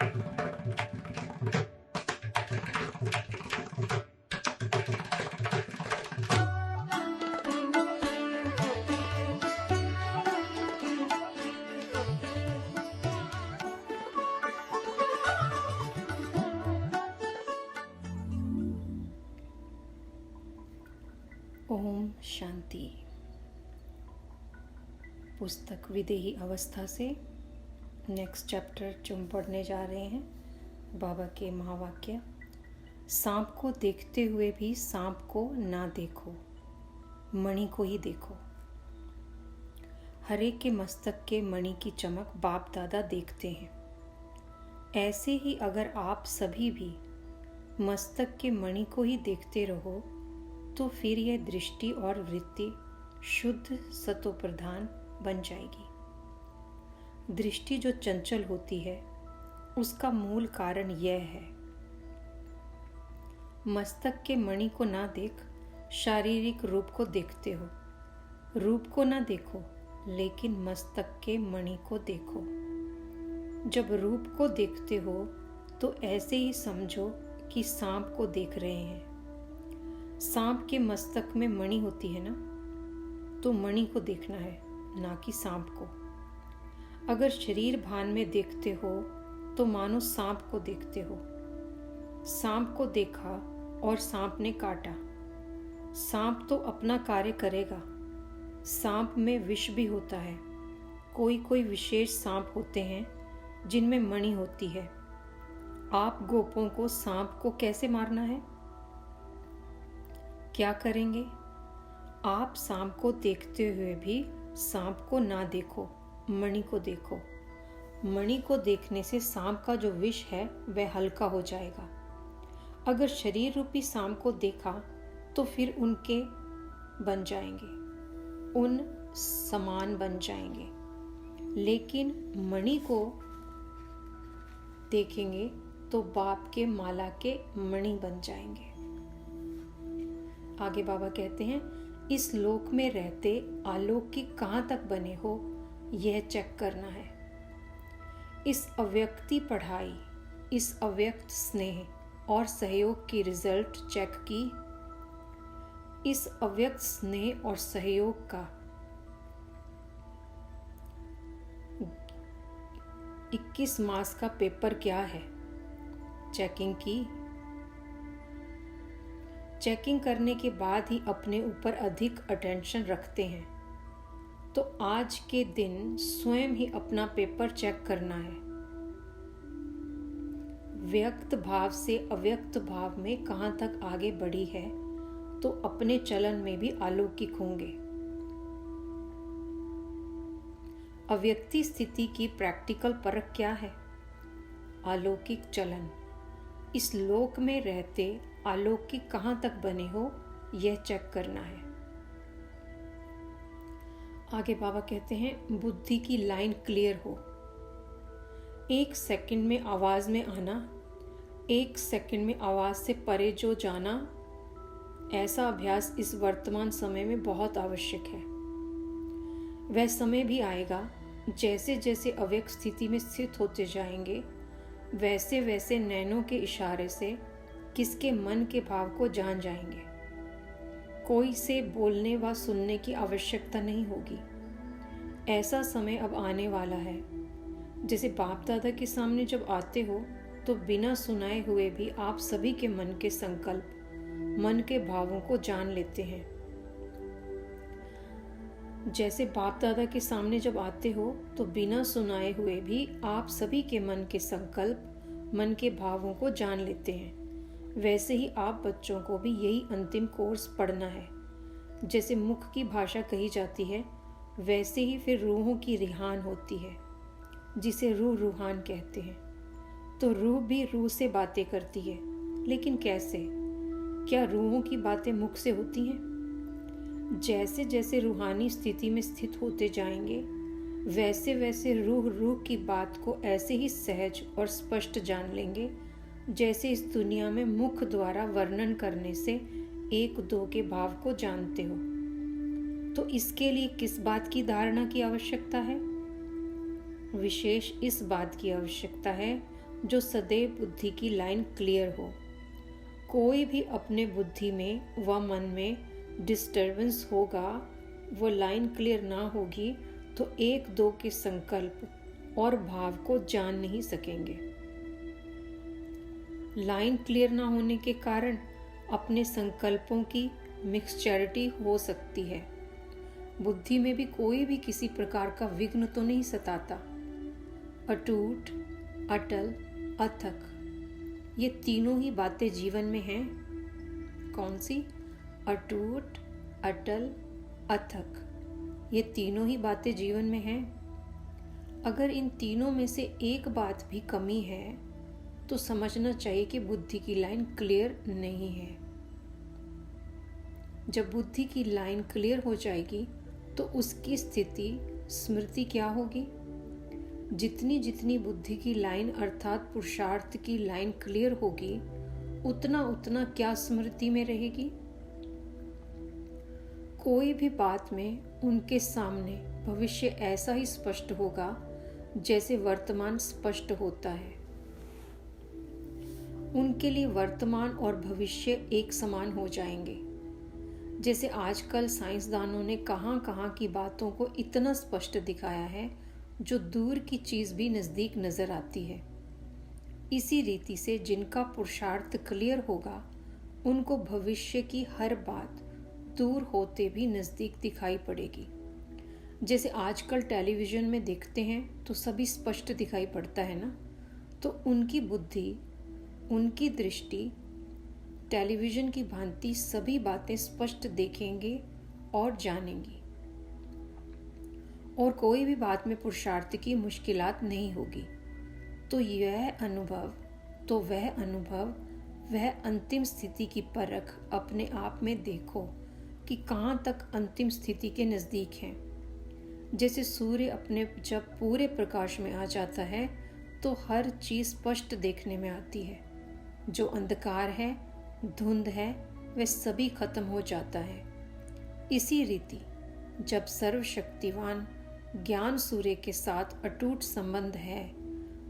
ओम शांति। पुस्तक विदेही अवस्था से नेक्स्ट चैप्टर जो हम पढ़ने जा रहे हैं, बाबा के महावाक्य। सांप को देखते हुए भी सांप को ना देखो, मणि को ही देखो। हरेक के मस्तक के मणि की चमक बाप दादा देखते हैं। ऐसे ही अगर आप सभी भी मस्तक के मणि को ही देखते रहो तो फिर यह दृष्टि और वृत्ति शुद्ध सतो प्रधान बन जाएगी। दृष्टि जो चंचल होती है उसका मूल कारण यह है, मस्तक के मणि को ना देख शारीरिक रूप को देखते हो। रूप को ना देखो लेकिन मस्तक के मणि को देखो। जब रूप को देखते हो तो ऐसे ही समझो कि सांप को देख रहे हैं। सांप के मस्तक में मणि होती है ना, तो मणि को देखना है, ना कि सांप को। अगर शरीर भान में देखते हो तो मानो सांप को देखते हो। सांप को देखा और सांप ने काटा। सांप तो अपना कार्य करेगा। सांप में विष भी होता है। कोई कोई विशेष सांप होते हैं जिनमें मणि होती है। आप गोपों को सांप को कैसे मारना है? क्या करेंगे? आप सांप को देखते हुए भी सांप को ना देखो, मणि को देखो। मणि को देखने से सांप का जो विष है वह हल्का हो जाएगा। अगर शरीर रूपी सांप को देखा तो फिर उनके बन जाएंगे, उन समान बन जाएंगे। लेकिन मणि को देखेंगे तो बाप के माला के मणि बन जाएंगे। आगे बाबा कहते हैं, इस लोक में रहते अलौकिक कहाँ तक बने हो यह चेक करना है। इस अव्यक्ति पढ़ाई, इस अव्यक्त स्नेह और सहयोग की रिजल्ट चेक की। इस अव्यक्त स्नेह और सहयोग का 21 मास का पेपर क्या है? चेकिंग की। चेकिंग करने के बाद ही अपने ऊपर अधिक अटेंशन रखते हैं। तो आज के दिन स्वयं ही अपना पेपर चेक करना है। व्यक्त भाव से अव्यक्त भाव में कहाँ तक आगे बढ़ी है तो अपने चलन में भी अलौकिक होंगे। अव्यक्ति स्थिति की प्रैक्टिकल परख क्या है? अलौकिक चलन। इस लोक में रहते अलौकिक कहाँ तक बने हो यह चेक करना है। आगे बाबा कहते हैं, बुद्धि की लाइन क्लियर हो। 1 सेकंड में आवाज में आना, 1 सेकंड में आवाज से परे जो जाना, ऐसा अभ्यास इस वर्तमान समय में बहुत आवश्यक है। वह समय भी आएगा जैसे जैसे अव्यक्त स्थिति में स्थित होते जाएंगे वैसे वैसे नैनों के इशारे से किसके मन के भाव को जान जाएंगे। कोई से बोलने व सुनने की आवश्यकता नहीं होगी। ऐसा समय अब आने वाला है जैसे बाप दादा के सामने जब आते हो तो बिना सुनाए हुए भी आप सभी के मन के संकल्प, मन के भावों को जान लेते हैं। जैसे बाप दादा के सामने जब आते हो तो बिना सुनाए हुए भी आप सभी के मन के संकल्प, मन के भावों को जान लेते हैं। वैसे ही आप बच्चों को भी यही अंतिम कोर्स पढ़ना है। जैसे मुख की भाषा कही जाती है वैसे ही फिर रूहों की रिहान होती है, जिसे रूह रूहान कहते हैं। तो रूह भी रूह से बातें करती है, लेकिन कैसे? क्या रूहों की बातें मुख से होती हैं? जैसे जैसे रूहानी स्थिति में स्थित होते जाएंगे वैसे वैसे रूह रूह की बात को ऐसे ही सहज और स्पष्ट जान लेंगे जैसे इस दुनिया में मुख द्वारा वर्णन करने से 1-2 के भाव को जानते हो। तो इसके लिए किस बात की धारणा की आवश्यकता है? विशेष इस बात की आवश्यकता है, जो सदैव बुद्धि की लाइन क्लियर हो। कोई भी अपने बुद्धि में व मन में डिस्टर्बेंस होगा, वो लाइन क्लियर ना होगी तो एक दो के संकल्प और भाव को जान नहीं सकेंगे। लाइन क्लियर ना होने के कारण अपने संकल्पों की मिक्सचरिटी हो सकती है। बुद्धि में भी कोई भी किसी प्रकार का विघ्न तो नहीं सताता। अटूट, अटल, अथक, ये तीनों ही बातें जीवन में हैं। कौन सी? अटूट, अटल, अथक, ये तीनों ही बातें जीवन में हैं। अगर इन तीनों में से एक बात भी कमी है तो समझना चाहिए कि बुद्धि की लाइन क्लियर नहीं है। जब बुद्धि की लाइन क्लियर हो जाएगी तो उसकी स्थिति स्मृति क्या होगी? जितनी जितनी बुद्धि की लाइन अर्थात पुरुषार्थ की लाइन क्लियर होगी, उतना उतना क्या स्मृति में रहेगी? कोई भी बात में उनके सामने भविष्य ऐसा ही स्पष्ट होगा जैसे वर्तमान स्पष्ट होता है। उनके लिए वर्तमान और भविष्य एक समान हो जाएंगे। जैसे आजकल साइंसदानों ने कहां की बातों को इतना स्पष्ट दिखाया है जो दूर की चीज भी नजदीक नजर आती है। इसी रीति से जिनका पुरुषार्थ क्लियर होगा, उनको भविष्य की हर बात दूर होते भी नजदीक दिखाई पड़ेगी। जैसे आजकल टेलीविजन में देखते हैं तो सभी स्पष्ट दिखाई पड़ता है ना, तो उनकी बुद्धि, उनकी दृष्टि टेलीविजन की भांति सभी बातें स्पष्ट देखेंगे और जानेंगी, और कोई भी बात में पुरुषार्थ की मुश्किलात नहीं होगी। तो वह अनुभव, वह अंतिम स्थिति की परख अपने आप में देखो कि कहाँ तक अंतिम स्थिति के नज़दीक हैं। जैसे सूर्य अपने जब पूरे प्रकाश में आ जाता है तो हर चीज़ स्पष्ट देखने में आती है। जो अंधकार है, धुंध है, वह सभी खत्म हो जाता है। इसी रीति जब सर्वशक्तिवान ज्ञान सूर्य के साथ अटूट संबंध है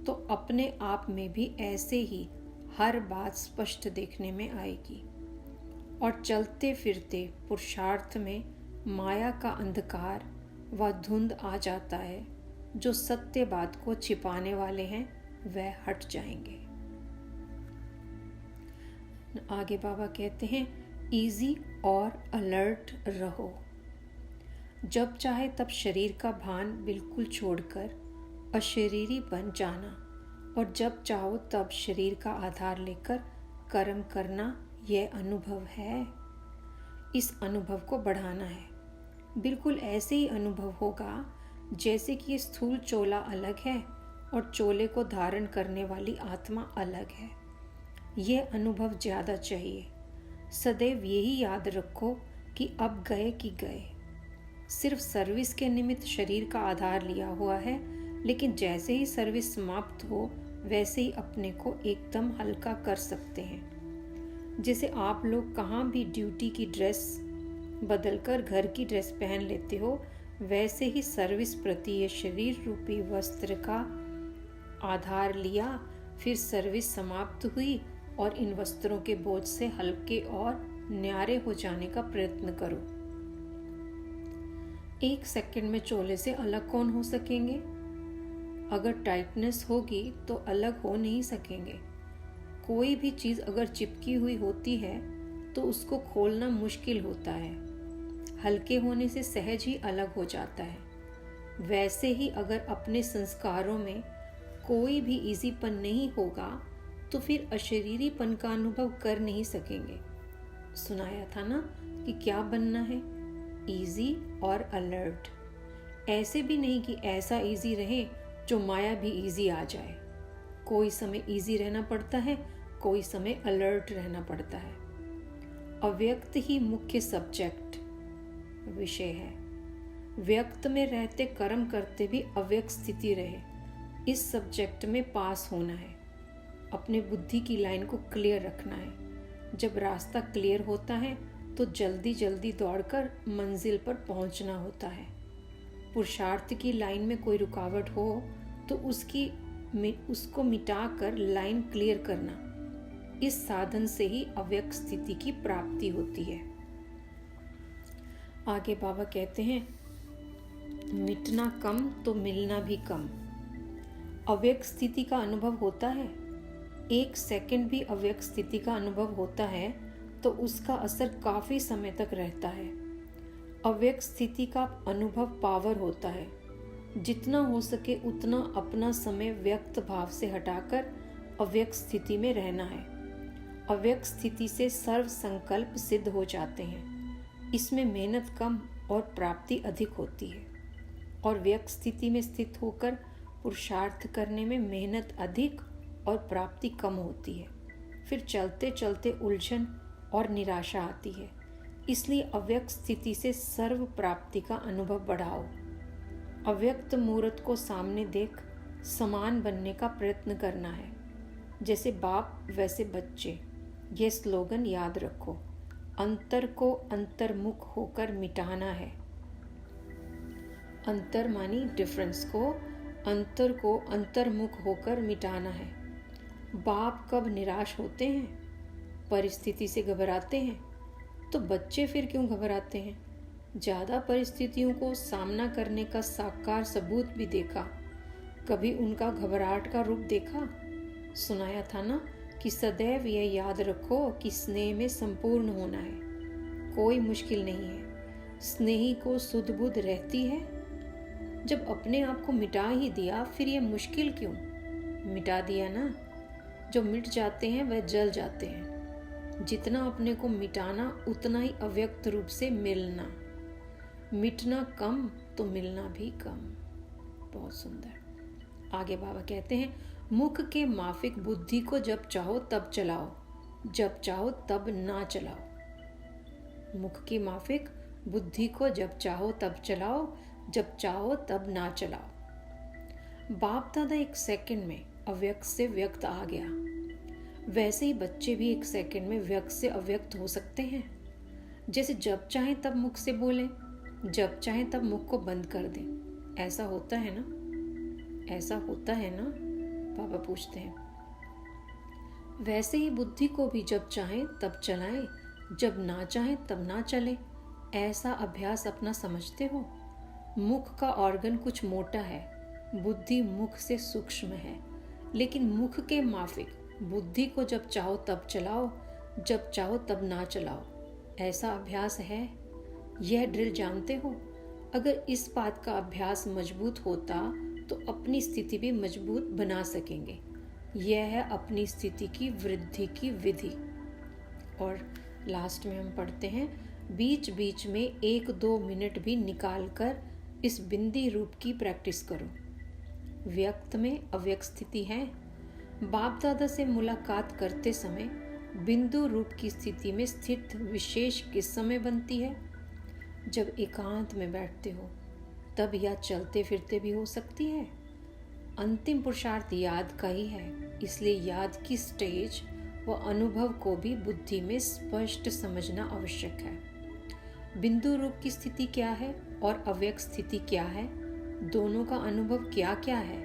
तो अपने आप में भी ऐसे ही हर बात स्पष्ट देखने में आएगी, और चलते फिरते पुरुषार्थ में माया का अंधकार व धुंध आ जाता है। जो सत्य बात को छिपाने वाले हैं वह हट जाएंगे। आगे बाबा कहते हैं, इजी और अलर्ट रहो। जब चाहे तब शरीर का भान बिल्कुल छोड़कर अशरीरी बन जाना, और जब चाहो तब शरीर का आधार लेकर कर्म करना, यह अनुभव है। इस अनुभव को बढ़ाना है। बिल्कुल ऐसे ही अनुभव होगा जैसे कि स्थूल चोला अलग है और चोले को धारण करने वाली आत्मा अलग है। यह अनुभव ज़्यादा चाहिए। सदैव यही याद रखो कि अब गए कि गए। सिर्फ सर्विस के निमित्त शरीर का आधार लिया हुआ है, लेकिन जैसे ही सर्विस समाप्त हो वैसे ही अपने को एकदम हल्का कर सकते हैं। जैसे आप लोग कहाँ भी ड्यूटी की ड्रेस बदलकर घर की ड्रेस पहन लेते हो, वैसे ही सर्विस प्रति ये शरीर रूपी वस्त्र का आधार लिया, फिर सर्विस समाप्त हुई और इन वस्त्रों के बोझ से हल्के और न्यारे हो जाने का प्रयत्न करो। एक सेकंड में चोले से अलग कौन हो सकेंगे? अगर टाइटनेस होगी तो अलग हो नहीं सकेंगे। कोई भी चीज़ अगर चिपकी हुई होती है तो उसको खोलना मुश्किल होता है। हल्के होने से सहज ही अलग हो जाता है। वैसे ही अगर अपने संस्कारों में कोई भी इजीपन नहीं होगा तो फिर अशरीरीपन का अनुभव कर नहीं सकेंगे। सुनाया था ना कि क्या बनना है? इजी और अलर्ट। ऐसे भी नहीं कि ऐसा इजी रहे जो माया भी इजी आ जाए। कोई समय इजी रहना पड़ता है, कोई समय अलर्ट रहना पड़ता है। अव्यक्त ही मुख्य सब्जेक्ट विषय है। व्यक्त में रहते कर्म करते भी अव्यक्त स्थिति रहे, इस सब्जेक्ट में पास होना है। अपने बुद्धि की लाइन को क्लियर रखना है। जब रास्ता क्लियर होता है तो जल्दी जल्दी दौड़कर मंजिल पर पहुंचना होता है। पुरुषार्थ की लाइन में कोई रुकावट हो तो उसकी उसको मिटाकर लाइन क्लियर करना, इस साधन से ही अव्यक्त स्थिति की प्राप्ति होती है। आगे बाबा कहते हैं, मिटना कम तो मिलना भी कम। अव्यक्त स्थिति का अनुभव होता है, 1 सेकंड भी अव्यक्त स्थिति का अनुभव होता है तो उसका असर काफी समय तक रहता है। अव्यक्त स्थिति का अनुभव पावर होता है। जितना हो सके उतना अपना समय व्यक्त भाव से हटाकर अव्यक्त स्थिति में रहना है। अव्यक्त स्थिति से सर्व संकल्प सिद्ध हो जाते हैं। इसमें मेहनत कम और प्राप्ति अधिक होती है, और व्यक्त स्थिति में स्थित होकर पुरुषार्थ करने में मेहनत अधिक और प्राप्ति कम होती है। फिर चलते चलते उलझन और निराशा आती है। इसलिए अव्यक्त स्थिति से सर्व प्राप्ति का अनुभव बढ़ाओ। अव्यक्त मूर्त को सामने देख समान बनने का प्रयत्न करना है। जैसे बाप वैसे बच्चे। यह स्लोगन याद रखो। अंतर को अंतर्मुख होकर मिटाना है। अंतर मानी डिफरेंस को, अंतर को अंतर्मुख होकर मिटाना है। बाप कब निराश होते हैं, परिस्थिति से घबराते हैं, तो बच्चे फिर क्यों घबराते हैं? ज़्यादा परिस्थितियों को सामना करने का साकार सबूत भी देखा, कभी उनका घबराहट का रूप देखा? सुनाया था ना कि सदैव यह याद रखो कि स्नेह में संपूर्ण होना है। कोई मुश्किल नहीं है। स्नेही को सुध बुध रहती है। जब अपने आप को मिटा ही दिया फिर ये मुश्किल क्यों? मिटा दिया ना। जो मिट जाते हैं वह जल जाते हैं। जितना अपने को मिटाना उतना ही अव्यक्त रूप से मिलना। मिटना कम तो मिलना भी कम। बहुत सुंदर। आगे बाबा कहते हैं, मुख के माफिक बुद्धि को जब चाहो तब चलाओ, जब चाहो तब ना चलाओ। मुख की माफिक बुद्धि को जब चाहो तब चलाओ, जब चाहो तब ना चलाओ। बाप दादा 1 सेकंड में अव्यक्त से व्यक्त आ गया, वैसे ही बच्चे भी 1 सेकंड में व्यक्त से अव्यक्त हो सकते हैं। जैसे जब चाहें तब मुख से बोलें, जब चाहें तब मुख को बंद कर दें। ऐसा होता है ना? ऐसा होता है ना? पापा पूछते हैं। वैसे ही बुद्धि को भी जब चाहें तब चलाएं, जब ना चाहें तब ना चले। ऐसा अभ्यास अपना समझते हो? मुख का ऑर्गन कुछ मोटा है, बुद्धि मुख से सूक्ष्म है, लेकिन मुख के माफिक बुद्धि को जब चाहो तब चलाओ, जब चाहो तब ना चलाओ। ऐसा अभ्यास है। यह ड्रिल जानते हो? अगर इस बात का अभ्यास मजबूत होता तो अपनी स्थिति भी मजबूत बना सकेंगे। यह है अपनी स्थिति की वृद्धि की विधि। और लास्ट में हम पढ़ते हैं, बीच बीच में 1-2 मिनट भी निकाल कर इस बिंदी रूप की प्रैक्टिस करो। व्यक्त में अव्यक्त स्थिति है। बाप दादा से मुलाकात करते समय बिंदु रूप की स्थिति में स्थित विशेष किस समय बनती है? जब एकांत में बैठते हो तब, या चलते फिरते भी हो सकती है। अंतिम पुरुषार्थ याद का ही है, इसलिए याद की स्टेज व अनुभव को भी बुद्धि में स्पष्ट समझना आवश्यक है। बिंदु रूप की स्थिति क्या है और अव्यक्त स्थिति क्या है, दोनों का अनुभव क्या क्या है?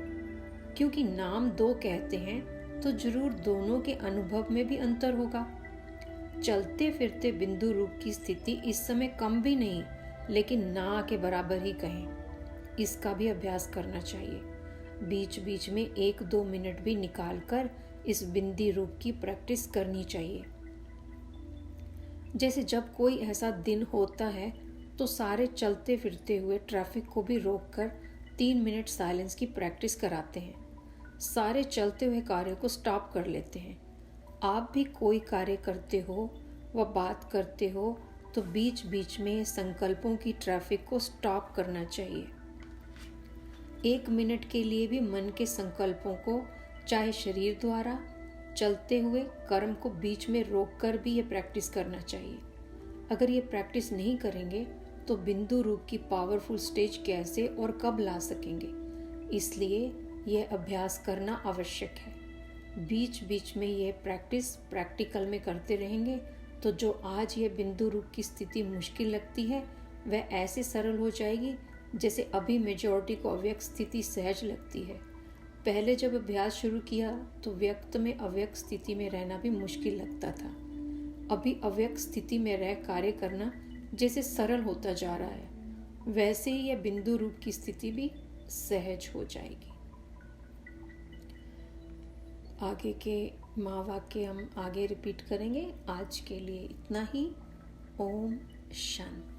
क्योंकि नाम 2 कहते हैं तो जरूर दोनों के अनुभव में भी अंतर होगा। चलते फिरते बिंदु रूप की स्थिति इस समय कम भी नहीं, लेकिन ना के बराबर ही कहें। इसका भी अभ्यास करना चाहिए। बीच बीच में 1-2 मिनट भी निकालकर इस बिंदी रूप की प्रैक्टिस करनी चाहिए। जैसे जब कोई ऐसा दिन होता है तो सारे चलते फिरते हुए ट्रैफिक को भी रोककर 3 मिनट साइलेंस की प्रैक्टिस कराते हैं। सारे चलते हुए कार्य को स्टॉप कर लेते हैं। आप भी कोई कार्य करते हो व बात करते हो तो बीच बीच में संकल्पों की ट्रैफिक को स्टॉप करना चाहिए। 1 मिनट के लिए भी मन के संकल्पों को, चाहे शरीर द्वारा चलते हुए कर्म को बीच में रोककर भी ये प्रैक्टिस करना चाहिए। अगर ये प्रैक्टिस नहीं करेंगे तो बिंदु रूप की पावरफुल स्टेज कैसे और कब ला सकेंगे? इसलिए यह अभ्यास करना आवश्यक है। बीच बीच में ये प्रैक्टिस प्रैक्टिकल में करते रहेंगे तो जो आज ये बिंदु रूप की स्थिति मुश्किल लगती है वह ऐसे सरल हो जाएगी जैसे अभी मेजॉरिटी को अव्यक्त स्थिति सहज लगती है। पहले जब अभ्यास शुरू किया तो व्यक्त में अव्यक्त स्थिति में रहना भी मुश्किल लगता था। अभी अव्यक्त स्थिति में रह कार्य करना जैसे सरल होता जा रहा है, वैसे ही यह बिंदु रूप की स्थिति भी सहज हो जाएगी। आगे के महावाक्य हम आगे रिपीट करेंगे। आज के लिए इतना ही। ओम शांति।